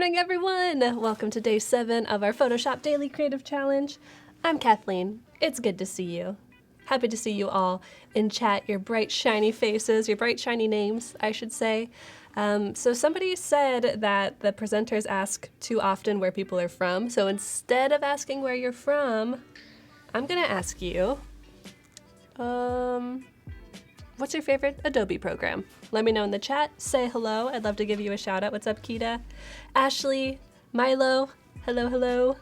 morning, everyone! Welcome to day 7 of our Photoshop Daily Creative Challenge. I'm Kathleen. It's good to see you. Happy to see you all in chat, your bright, shiny faces, your bright, shiny names, I should say. So somebody said that the presenters ask too often where people are from, so instead of asking where you're from, I'm gonna ask you, what's your favorite Adobe program? Let me know in the chat. Say hello. I'd love to give you a shout out. What's up, Kita? Ashley, Milo, hello, hello.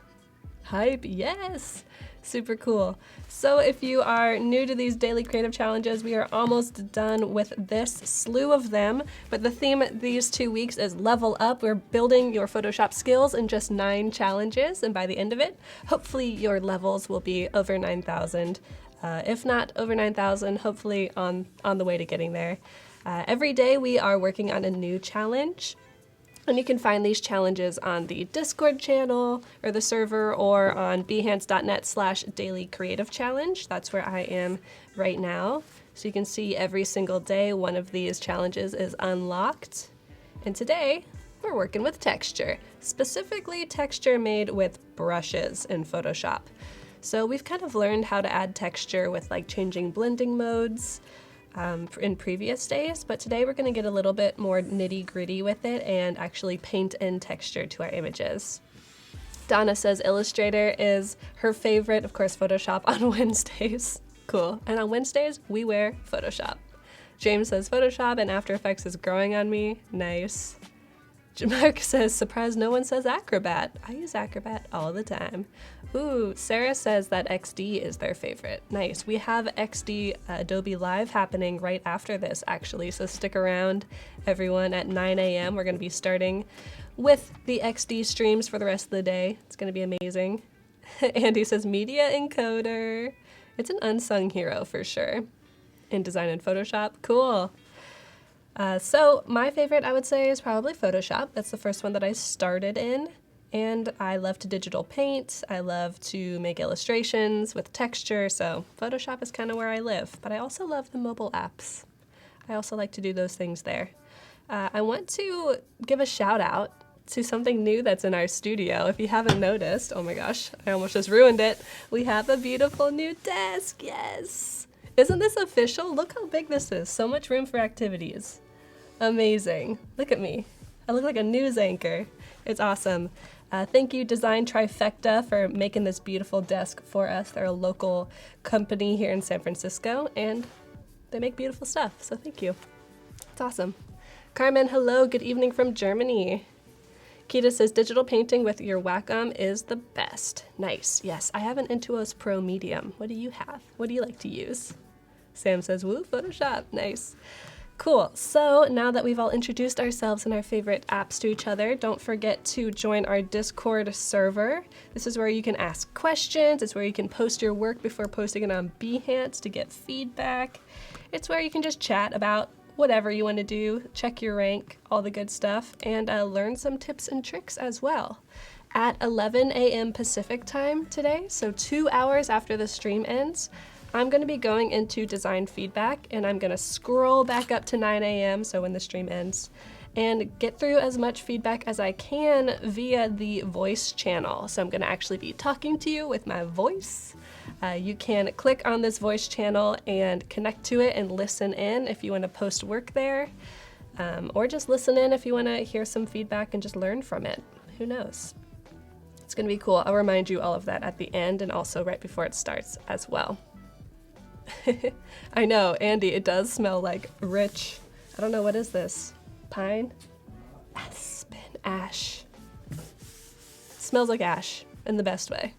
Hype, yes. Super cool. So if you are new to these daily creative challenges, we are almost done with this slew of them. But the theme these 2 weeks is level up. We're building your Photoshop skills in just 9 challenges. And by the end of it, hopefully your levels will be over 9,000. If not over 9,000, hopefully on the way to getting there. Every day we are working on a new challenge, and you can find these challenges on the Discord channel or the server or on behance.net/dailycreativechallenge. That's where I am right now. So you can see every single day one of these challenges is unlocked. And today we're working with texture, specifically texture made with brushes in Photoshop. So we've kind of learned how to add texture with like changing blending modes in previous days, but today we're going to get a little bit more nitty-gritty with it and actually paint in texture to our images. Donna says Illustrator is her favorite, of course Photoshop on Wednesdays. Cool. And on Wednesdays we wear Photoshop. James says Photoshop and After Effects is growing on me. Nice. Mark says, surprised no one says Acrobat. I use Acrobat all the time. Ooh, Sarah says that XD is their favorite. Nice. We have XD Adobe Live happening right after this, actually, so stick around, everyone, at 9 a.m. We're going to be starting with the XD streams for the rest of the day. It's going to be amazing. Andy says, Media Encoder. It's an unsung hero for sure. In design and Photoshop. Cool. So my favorite, I would say, is probably Photoshop. That's the first one that I started in, and I love to digital paint. I love to make illustrations with texture, so Photoshop is kind of where I live, but I also love the mobile apps. I also like to do those things there. I want to give a shout out to something new that's in our studio. If you haven't noticed, oh my gosh, I almost just ruined it. We have a beautiful new desk, yes! Isn't this official? Look how big this is, so much room for activities. Amazing. Look at me. I look like a news anchor. It's awesome. Thank you, Design Trifecta, for making this beautiful desk for us. They're a local company here in San Francisco, and they make beautiful stuff, so thank you. It's awesome. Carmen, hello. Good evening from Germany. Kita says, digital painting with your Wacom is the best. Nice. Yes, I have an Intuos Pro Medium. What do you have? What do you like to use? Sam says, woo, Photoshop. Nice. Cool, so now that we've all introduced ourselves and our favorite apps to each other, don't forget to join our Discord server. This is where you can ask questions, it's where you can post your work before posting it on Behance to get feedback. It's where you can just chat about whatever you want to do, check your rank, all the good stuff, and learn some tips and tricks as well. At 11 a.m. Pacific time today, so 2 hours after the stream ends, I'm going to be going into design feedback, and I'm going to scroll back up to 9 a.m., so when the stream ends, and get through as much feedback as I can via the voice channel. So I'm going to actually be talking to you with my voice. You can click on this voice channel and connect to it and listen in if you want to post work there, or just listen in if you want to hear some feedback and just learn from it. Who knows? It's going to be cool. I'll remind you all of that at the end and also right before it starts as well. I know, Andy, it does smell like rich, I don't know, what is this? Pine? Aspen, ash. Smells like ash in the best way.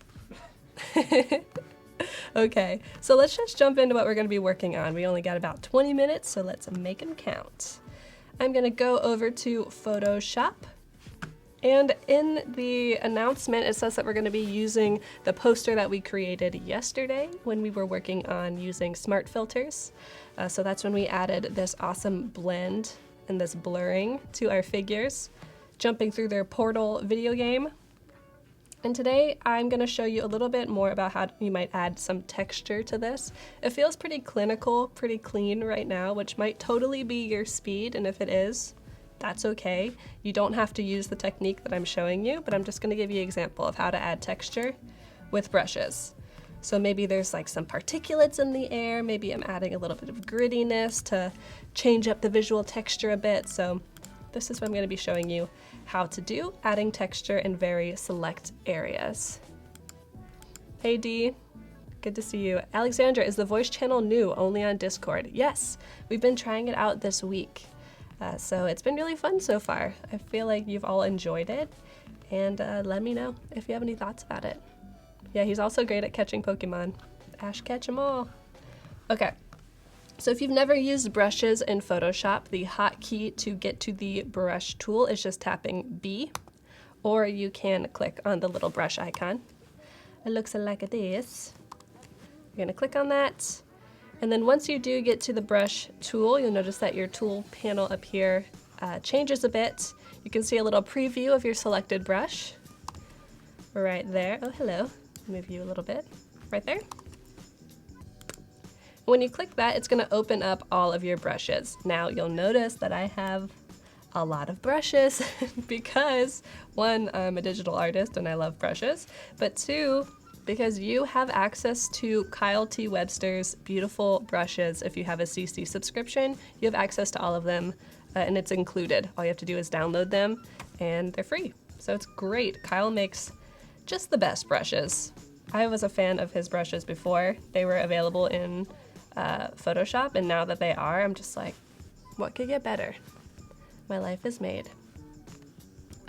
Okay, so let's just jump into what we're going to be working on. We only got about 20 minutes, so let's make them count. I'm going to go over to Photoshop. And in the announcement, it says that we're going to be using the poster that we created yesterday when we were working on using smart filters. So that's when we added this awesome blend and this blurring to our figures, jumping through their Portal video game. And today I'm going to show you a little bit more about how you might add some texture to this. It feels pretty clinical, pretty clean right now, which might totally be your speed, and if it is, that's okay. You don't have to use the technique that I'm showing you, but I'm just gonna give you an example of how to add texture with brushes. So maybe there's like some particulates in the air, maybe I'm adding a little bit of grittiness to change up the visual texture a bit. So this is what I'm gonna be showing you how to do, adding texture in very select areas. Hey Dee, good to see you. Alexandra, is the voice channel new, only on Discord? Yes, we've been trying it out this week. So it's been really fun so far. I feel like you've all enjoyed it, and let me know if you have any thoughts about it. Yeah, he's also great at catching Pokemon. Ash, catch 'em all. Okay, so if you've never used brushes in Photoshop, the hotkey to get to the brush tool is just tapping B, or you can click on the little brush icon. It looks like this. You're gonna click on that, and then once you do get to the brush tool, you'll notice that your tool panel up here changes a bit. You can see a little preview of your selected brush right there. Oh, hello. Move you a little bit. Right there. When you click that, it's gonna open up all of your brushes. Now, you'll notice that I have a lot of brushes because one, I'm a digital artist and I love brushes, but two, because you have access to Kyle T. Webster's beautiful brushes. If you have a CC subscription, you have access to all of them, and it's included. All you have to do is download them, and they're free. So it's great. Kyle makes just the best brushes. I was a fan of his brushes before they were available in Photoshop, and now that they are, I'm just like, what could get better? My life is made.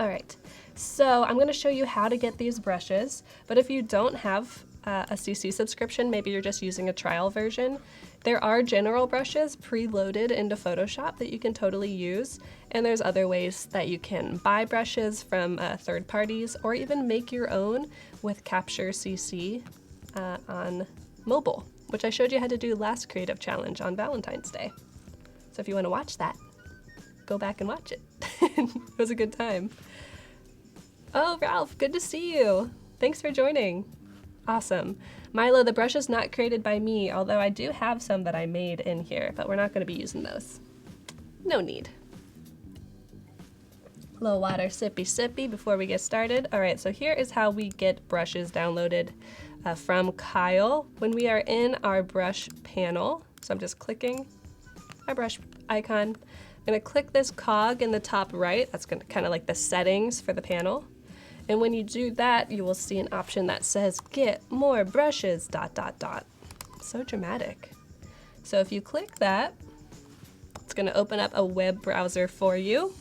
All right, so I'm gonna show you how to get these brushes, but if you don't have a CC subscription, maybe you're just using a trial version, there are general brushes preloaded into Photoshop that you can totally use, and there's other ways that you can buy brushes from third parties or even make your own with Capture CC on mobile, which I showed you how to do last Creative Challenge on Valentine's Day. So if you wanna watch that, go back and watch it. It was a good time. Oh, Ralph, good to see you. Thanks for joining. Awesome. Milo, the brush is not created by me, although I do have some that I made in here, but we're not going to be using those. No need. A little water, sippy sippy before we get started. All right, so here is how we get brushes downloaded from Kyle. When we are in our brush panel, so I'm just clicking my brush icon. I'm gonna click this cog in the top right. That's gonna kind of like the settings for the panel. And when you do that, you will see an option that says get more brushes, ... So dramatic. So if you click that, it's gonna open up a web browser for you.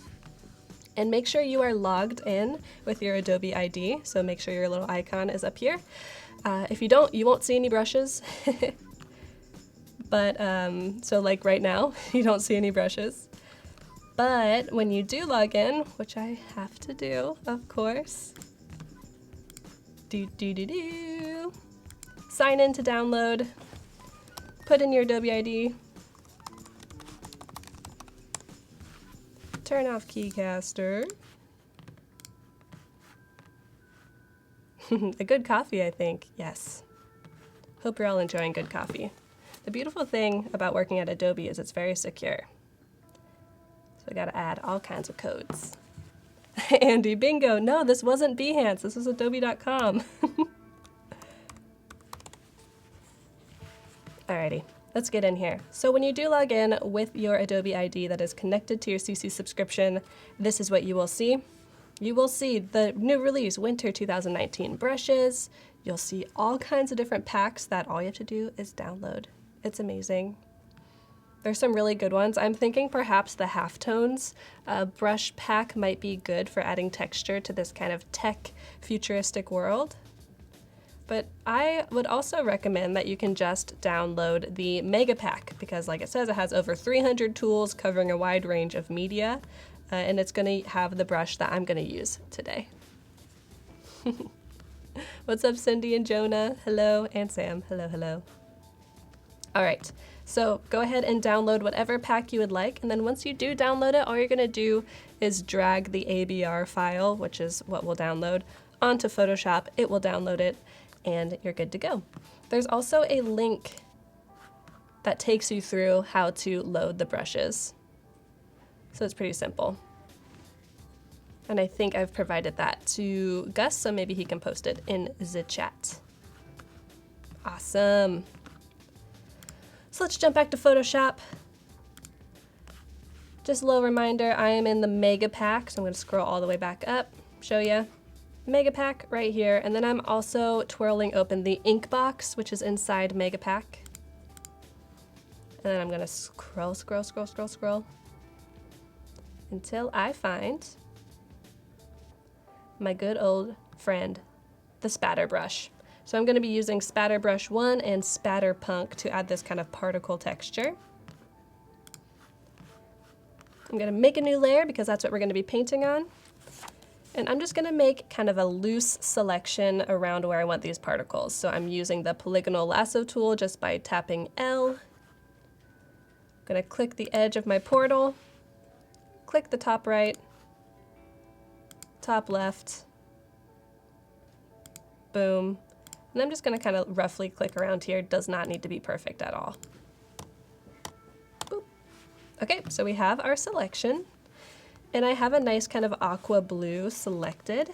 And make sure you are logged in with your Adobe ID. So make sure your little icon is up here. If you don't, you won't see any brushes. But, so like right now, you don't see any brushes. But when you do log in, which I have to do, of course, sign in to download, put in your Adobe ID, turn off Keycaster, a good coffee, I think, yes. Hope you're all enjoying good coffee. The beautiful thing about working at Adobe is it's very secure. So I gotta add all kinds of codes. Andy, bingo. No, this wasn't Behance. This was Adobe.com. Alrighty, let's get in here. So when you do log in with your Adobe ID that is connected to your CC subscription, this is what you will see. You will see the new release, Winter 2019 brushes. You'll see all kinds of different packs that all you have to do is download. It's amazing. There's some really good ones. I'm thinking perhaps the halftones brush pack might be good for adding texture to this kind of tech futuristic world. But I would also recommend that you can just download the mega pack because like it says, it has over 300 tools covering a wide range of media, and it's gonna have the brush that I'm gonna use today. What's up, Cindy and Jonah? Hello, and Sam, hello, hello. All right. So go ahead and download whatever pack you would like, and then once you do download it, all you're gonna do is drag the ABR file, which is what we'll download, onto Photoshop. It will download it, and you're good to go. There's also a link that takes you through how to load the brushes. So it's pretty simple. And I think I've provided that to Gus, so maybe he can post it in the chat. Awesome. So let's jump back to Photoshop. Just a little reminder, I am in the mega pack, so I'm going to scroll all the way back up, show you. Mega pack right here, and then I'm also twirling open the ink box, which is inside mega pack. And then I'm going to scroll until I find my good old friend, the spatter brush. So I'm going to be using spatter brush 1 and spatter punk to add this kind of particle texture. I'm going to make a new layer because that's what we're going to be painting on. And I'm just going to make kind of a loose selection around where I want these particles. So I'm using the polygonal lasso tool just by tapping L. I'm going to click the edge of my portal, click the top right, top left, boom. And I'm just going to kind of roughly click around here. It does not need to be perfect at all. Boop. Okay, so we have our selection. And I have a nice kind of aqua blue selected.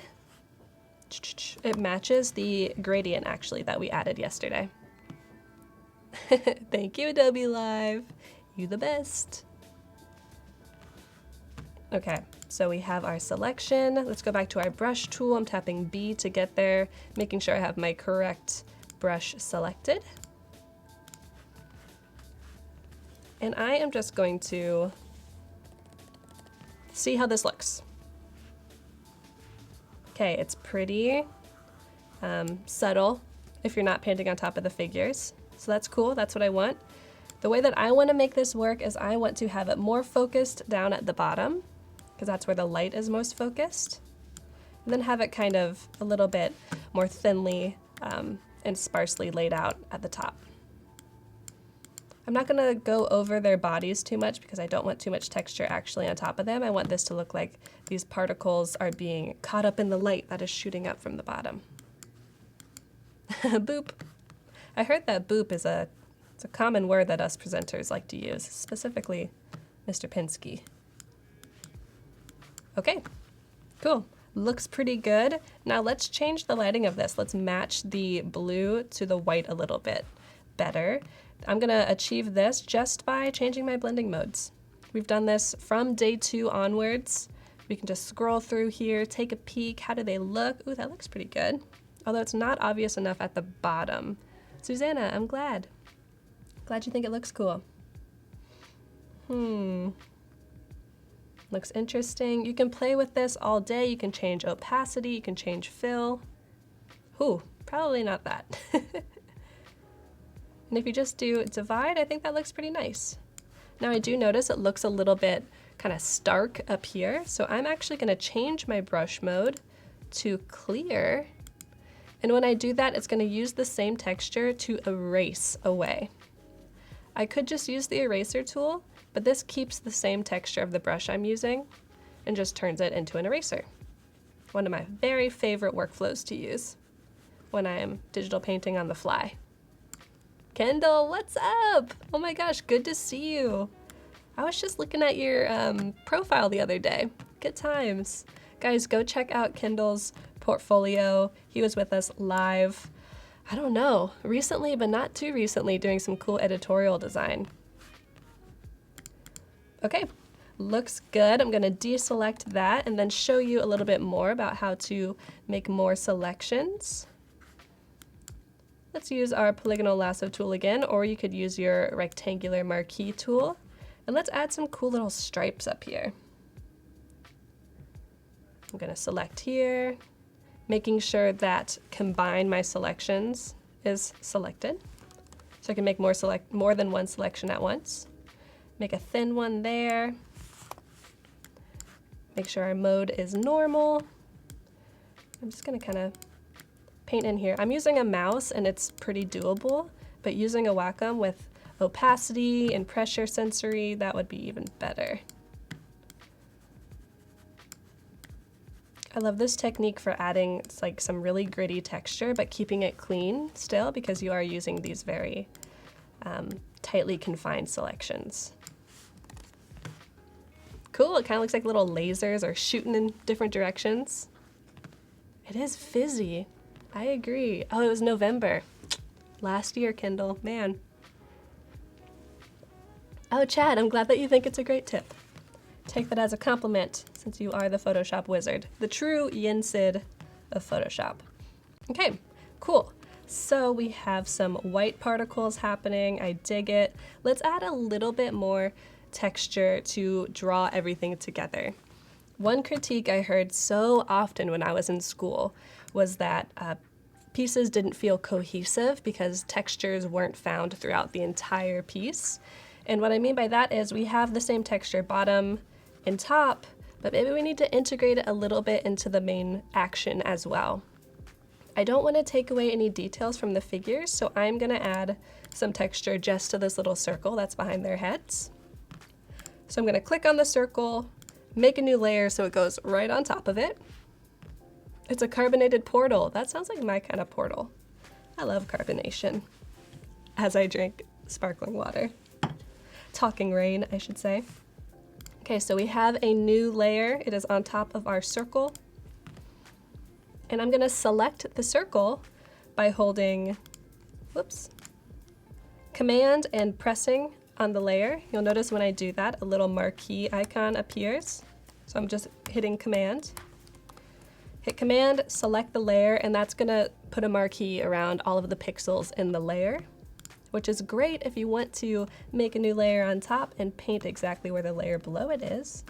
It matches the gradient actually that we added yesterday. Thank you, Adobe Live. You the best. Okay, so we have our selection. Let's go back to our brush tool. I'm tapping B to get there, making sure I have my correct brush selected. And I am just going to see how this looks. Okay, it's pretty subtle if you're not painting on top of the figures. So that's cool, that's what I want. The way that I want to make this work is I want to have it more focused down at the bottom, because that's where the light is most focused. And then have it kind of a little bit more thinly and sparsely laid out at the top. I'm not going to go over their bodies too much because I don't want too much texture actually on top of them. I want this to look like these particles are being caught up in the light that is shooting up from the bottom. Boop. I heard that boop is it's a common word that us presenters like to use, specifically Mr. Pinsky. Okay, cool. Looks pretty good. Now let's change the lighting of this. Let's match the blue to the white a little bit better. I'm gonna achieve this just by changing my blending modes. We've done this from day 2 onwards. We can just scroll through here, take a peek. How do they look? Ooh, that looks pretty good. Although it's not obvious enough at the bottom. Susanna, I'm glad. Glad you think it looks cool. Looks interesting. You can play with this all day. You can change opacity, you can change fill. Ooh, probably not that. And if you just do divide, I think that looks pretty nice. Now I do notice it looks a little bit kind of stark up here, so I'm actually going to change my brush mode to clear. And when I do that, it's going to use the same texture to erase away. I could just use the eraser tool, but this keeps the same texture of the brush I'm using and just turns it into an eraser. One of my very favorite workflows to use when I am digital painting on the fly. Kendall, what's up? Oh my gosh, good to see you. I was just looking at your profile the other day. Good times. Guys, go check out Kendall's portfolio. He was with us live, I don't know, recently, but not too recently, doing some cool editorial design. Okay, looks good. I'm gonna deselect that and then show you a little bit more about how to make more selections. Let's use our polygonal lasso tool again, or you could use your rectangular marquee tool. And let's add some cool little stripes up here. I'm gonna select here, making sure that combine my selections is selected. So I can make more than one selection at once. Make a thin one there. Make sure our mode is normal. I'm just gonna kind of paint in here. I'm using a mouse and it's pretty doable, but using a Wacom with opacity and pressure sensory, that would be even better. I love this technique for adding like some really gritty texture, but keeping it clean still because you are using these very tightly confined selections. Cool, it kind of looks like little lasers are shooting in different directions. It is fizzy. I agree. Oh, it was November. Last year, Kindle, man. Oh, Chad, I'm glad that you think it's a great tip. Take that as a compliment, since you are the Photoshop wizard. The true Yin Sid of Photoshop. Okay, cool. So we have some white particles happening. I dig it. Let's add a little bit more texture to draw everything together. One critique I heard so often when I was in school was that pieces didn't feel cohesive because textures weren't found throughout the entire piece. And what I mean by that is we have the same texture bottom and top, but maybe we need to integrate it a little bit into the main action as well. I don't want to take away any details from the figures, so I'm going to add some texture just to this little circle that's behind their heads. So I'm going to click on the circle, make a new layer so it goes right on top of it. It's a carbonated portal. That sounds like my kind of portal. I love carbonation. As I drink sparkling water. Talking rain, I should say. Okay, so we have a new layer. It is on top of our circle. And I'm going to select the circle by holding, Command and pressing on the layer. You'll notice when I do that, a little marquee icon appears. So I'm just hitting Command. Hit Command, select the layer, and that's going to put a marquee around all of the pixels in the layer, which is great if you want to make a new layer on top and paint exactly where the layer below it is.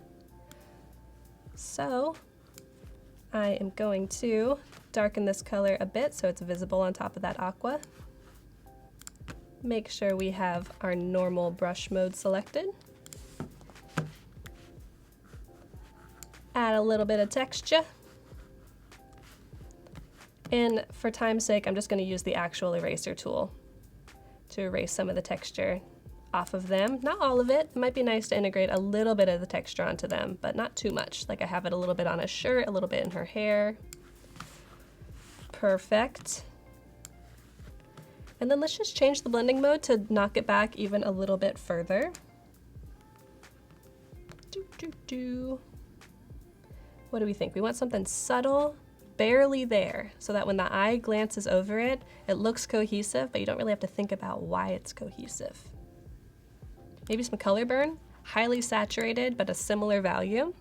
So I am going to darken this color a bit so it's visible on top of that aqua. Make sure we have our normal brush mode selected. Add a little bit of texture. And for time's sake, I'm just going to use the actual eraser tool to erase some of the texture off of them. Not all of it. It might be nice to integrate a little bit of the texture onto them, but not too much. Like I have it a little bit on a shirt, a little bit in her hair. Perfect. And then let's just change the blending mode to knock it back even a little bit further. What do we think? We want something subtle, barely there, so that when the eye glances over it, it looks cohesive, but you don't really have to think about why it's cohesive. Maybe some color burn, highly saturated, but a similar value.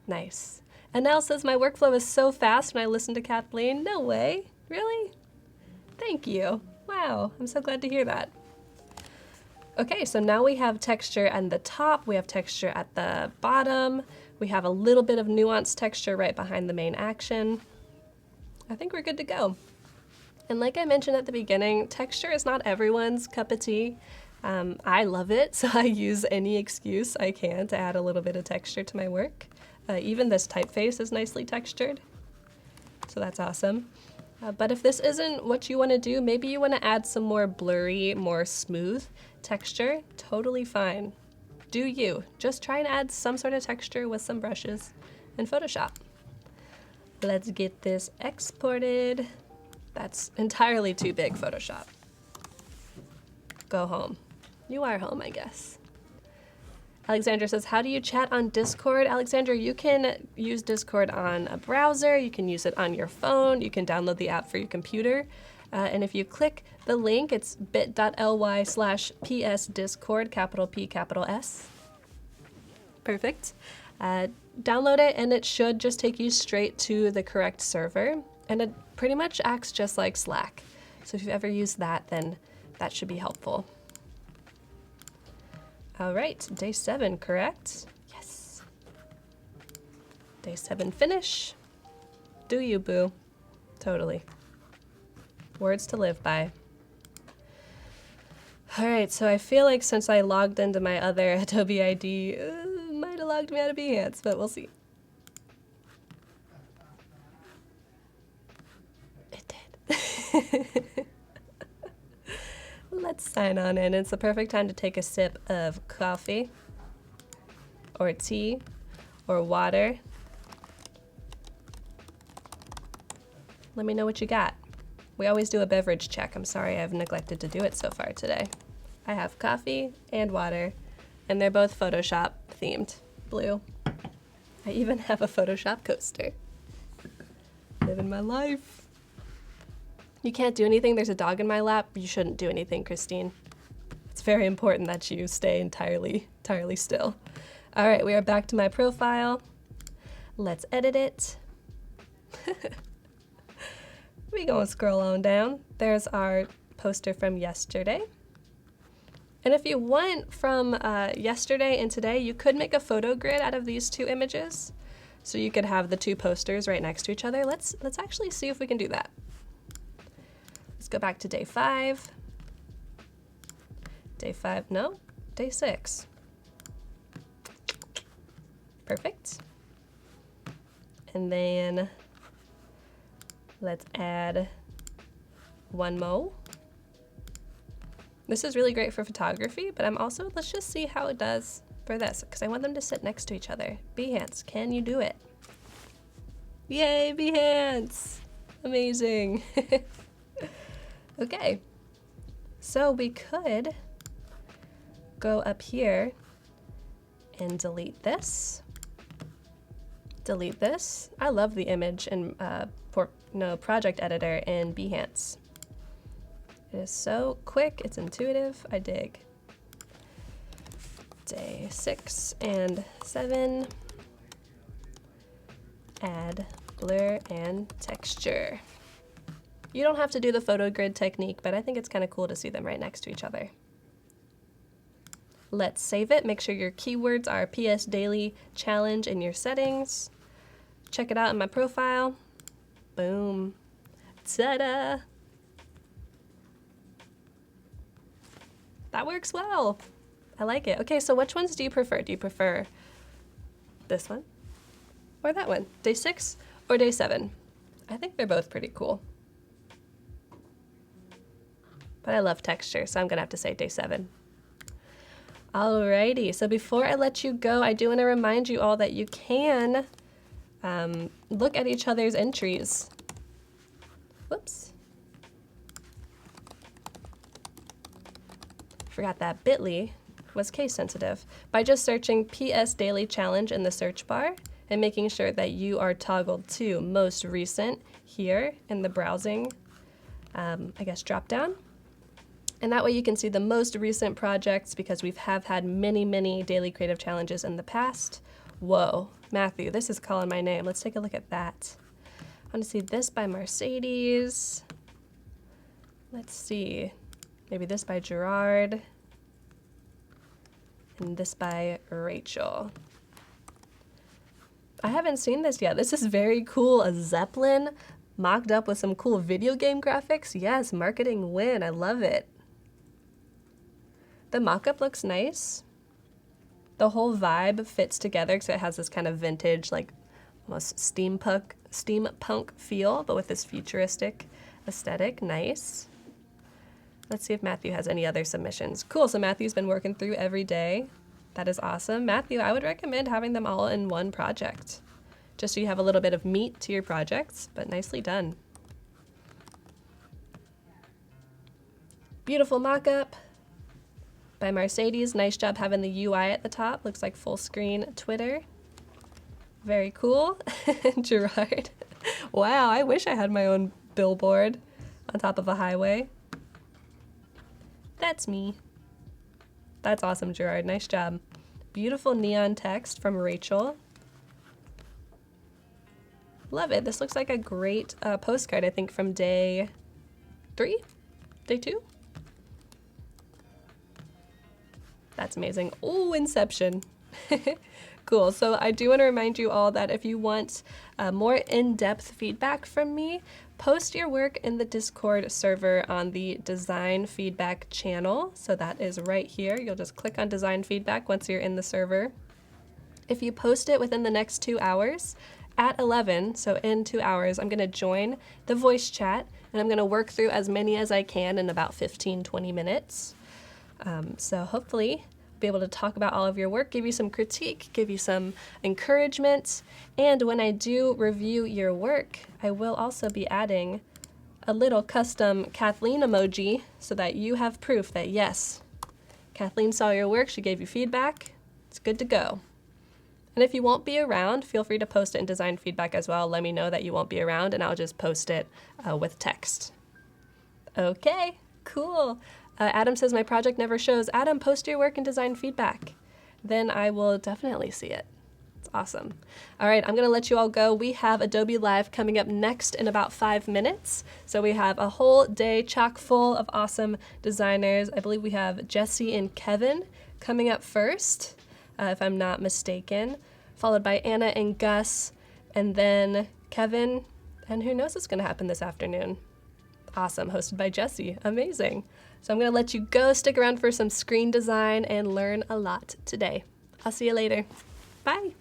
Nice. And now says my workflow is so fast when I listen to Kathleen. No way. Really? Thank you. Wow, I'm so glad to hear that. Okay, so now we have texture at the top, we have texture at the bottom, we have a little bit of nuanced texture right behind the main action. I think we're good to go. And like I mentioned at the beginning, texture is not everyone's cup of tea. I love it, so I use any excuse I can to add a little bit of texture to my work. Even this typeface is nicely textured, so that's awesome. But if this isn't what you want to do, maybe you want to add some more blurry, more smooth texture, totally fine. Do you. Just try and add some sort of texture with some brushes in Photoshop. Let's get this exported. That's entirely too big, Photoshop. Go home. You are home, I guess. Alexandra says, how do you chat on Discord? Alexandra, you can use Discord on a browser, you can use it on your phone, you can download the app for your computer. And if you click the link, it's bit.ly/psdiscord, capital P, capital S. Perfect. Download it and it should just take you straight to the correct server. And it pretty much acts just like Slack. So if you've ever used that, then that should be helpful. All right, day 7, correct? Yes. Day 7 finish. Do you, boo? Totally. Words to live by. All right, so I feel like since I logged into my other Adobe ID, might have logged me out of Behance, but we'll see. It did. Let's sign on in. It's the perfect time to take a sip of coffee or tea or water. Let me know what you got. We always do a beverage check. I'm sorry I've neglected to do it so far today. I have coffee and water and they're both Photoshop themed. Blue. I even have a Photoshop coaster. Living my life. You can't do anything. There's a dog in my lap. You shouldn't do anything, Christine. It's very important that you stay entirely still. All right, we are back to my profile. Let's edit it. We gonna scroll on down. There's our poster from yesterday. And if you want from yesterday and today, you could make a photo grid out of these two images. So you could have the two posters right next to each other. Let's actually see if we can do that. Let's go back to day 5. Day 5, no, day 6. Perfect. And then let's add one more. This is really great for photography, but let's just see how it does for this, because I want them to sit next to each other. Behance, can you do it? Yay, Behance! Amazing. Okay, so we could go up here and delete this. Delete this. I love the image and project editor in Behance. It is so quick, it's intuitive, I dig. Day 6 and 7. Add blur and texture. You don't have to do the photo grid technique, but I think it's kind of cool to see them right next to each other. Let's save it. Make sure your keywords are PS Daily Challenge in your settings. Check it out in my profile. Boom. Ta-da! That works well. I like it. Okay, so which ones do you prefer? Do you prefer this one or that one? Day 6 or day 7? I think they're both pretty cool. But I love texture, so I'm gonna have to say day 7. Alrighty, so before I let you go, I do want to remind you all that you can look at each other's entries. Whoops. Forgot that bit.ly was case sensitive. By just searching PS Daily Challenge in the search bar and making sure that you are toggled to most recent here in the browsing, drop down. And that way you can see the most recent projects, because we have had many daily creative challenges in the past. Whoa, Matthew, this is calling my name. Let's take a look at that. I want to see this by Mercedes. Let's see, maybe this by Gerard. And this by Rachel. I haven't seen this yet. This is very cool. A Zeppelin mocked up with some cool video game graphics. Yes, marketing win. I love it. The mock-up looks nice. The whole vibe fits together because it has this kind of vintage, like almost steampunk feel, but with this futuristic aesthetic. Nice. Let's see if Matthew has any other submissions. Cool, so Matthew's been working through every day. That is awesome. Matthew, I would recommend having them all in one project, just so you have a little bit of meat to your projects, but nicely done. Beautiful mock-up by Mercedes. Nice job having the UI at the top. Looks like full screen Twitter. Very cool. Gerard. Wow, I wish I had my own billboard on top of a highway. That's me. That's awesome, Gerard. Nice job. Beautiful neon text from Rachel. Love it. This looks like a great postcard, I think, from day 3? Day 2? That's amazing. Oh, Inception. Cool. So I do want to remind you all that if you want more in-depth feedback from me, post your work in the Discord server on the design feedback channel. So that is right here. You'll just click on design feedback once you're in the server. If you post it within the next 2 hours, at 11, so in 2 hours, I'm going to join the voice chat, and I'm going to work through as many as I can in about 15-20 minutes. So hopefully be able to talk about all of your work, give you some critique, give you some encouragement, and when I do review your work, I will also be adding a little custom Kathleen emoji so that you have proof that yes, Kathleen saw your work, she gave you feedback. It's good to go. And if you won't be around, feel free to post it in design feedback as well. Let me know that you won't be around and I'll just post it with text. Okay, cool. Adam says my project never shows. Adam, post your work in design feedback. Then I will definitely see it. It's awesome. All right, I'm gonna let you all go. We have Adobe Live coming up next in about 5 minutes. So we have a whole day chock full of awesome designers. I believe we have Jesse and Kevin coming up first, if I'm not mistaken, followed by Anna and Gus, and then Kevin, and who knows what's gonna happen this afternoon. Awesome, hosted by Jesse, amazing. So I'm gonna let you go, stick around for some screen design and learn a lot today. I'll see you later, bye.